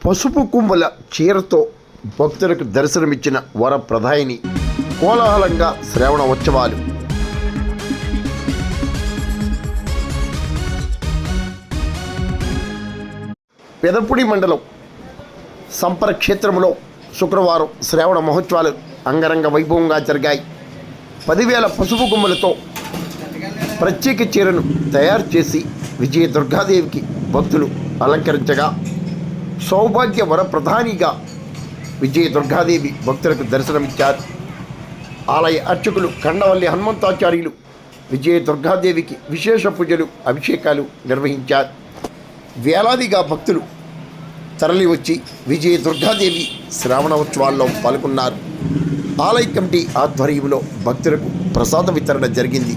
పసుపు కుంభల చీరతో భక్తులకు దర్శనమిచ్చిన వరప్రదాయిని కోలాహలంగా శ్రావణ ఉత్సవాలు. పెదపుడి మండలం సంపర క్షేత్రంలో శుక్రవారం శ్రావణ మహోత్సవాలు అంగరంగ వైభవంగా జరిగాయి. 10,000 పసుపు కొమ్ములతో ప్రత్యేక చీరను తయారు చేసి విజయ దుర్గాదేవికి భక్తులు అలంకరించగా, సౌభాగ్య వరప్రధానిగా విజయ దుర్గాదేవి భక్తులకు దర్శనమిచ్చారు. ఆలయ అర్చకులు కండవల్లి హనుమంతాచార్యులు విజయ దుర్గాదేవికి విశేష పూజలు, అభిషేకాలు నిర్వహించారు. వేలాదిగా భక్తులు తరలివచ్చి విజయ దుర్గాదేవి శ్రావణ ఉత్సవాల్లో పాల్గొన్నారు. ఆలయ కమిటీ ఆధ్వర్యంలో భక్తులకు ప్రసాద వితరణ జరిగింది.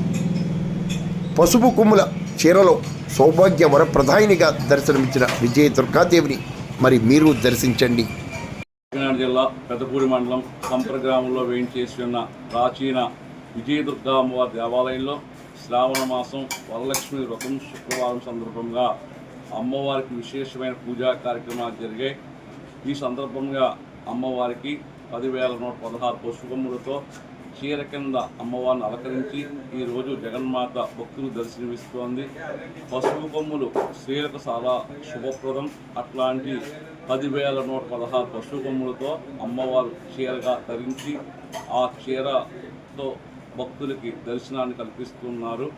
పసుపు కొమ్ముల చీరలో సౌభాగ్య వరప్రధాయినిగా దర్శనమిచ్చిన విజయ దుర్గాదేవిని మరి మీరు దర్శించండి. కాకినాడ జిల్లా పెదపూడి మండలం సంపర గ్రామంలో వేయించేసి ఉన్న ప్రాచీన విజయదుర్గా అమ్మవారి దేవాలయంలో శ్రావణ మాసం వరలక్ష్మి వ్రతం శుక్రవారం సందర్భంగా అమ్మవారికి విశేషమైన పూజా కార్యక్రమాలు జరిగాయి. ఈ సందర్భంగా అమ్మవారికి 10,116 పసుపు కొమ్ములతో చీర కింద అమ్మవారిని అలంకరించి ఈరోజు జగన్మాత భక్తులు దర్శనమిస్తోంది. పసుపు కొమ్ములు స్త్రీలకు చాలా శుభప్రదం. అట్లాంటి 10,116 పసుపు కొమ్ములతో అమ్మవారు చీరగా ధరించి ఆ చీరతో భక్తులకి దర్శనాన్ని కల్పిస్తున్నారు.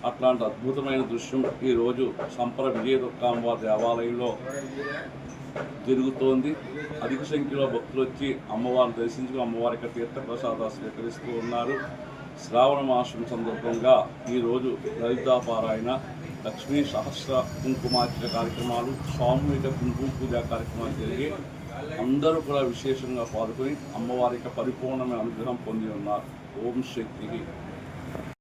అట్లాంటి అద్భుతమైన దృశ్యం ఈరోజు సంపర విజయదుర్గా అమ్మవారి దేవాలయంలో జరుగుతోంది. అధిక సంఖ్యలో భక్తులు వచ్చి అమ్మవారిని దర్శించుకుని అమ్మవారికి తీర్థప్రసాదాలు స్వీకరిస్తూ ఉన్నారు. శ్రావణ మాసం సందర్భంగా ఈరోజు లలితాపారాయణ, లక్ష్మీ సహస్ర కుంకుమార్చన కార్యక్రమాలు, సామూహిక కుంకుమ పూజా కార్యక్రమాలు జరిగి అందరూ కూడా విశేషంగా పాల్గొని అమ్మవారికి పరిపూర్ణమైన అనుగ్రహం పొంది ఉన్నారు. ఓం శక్తి.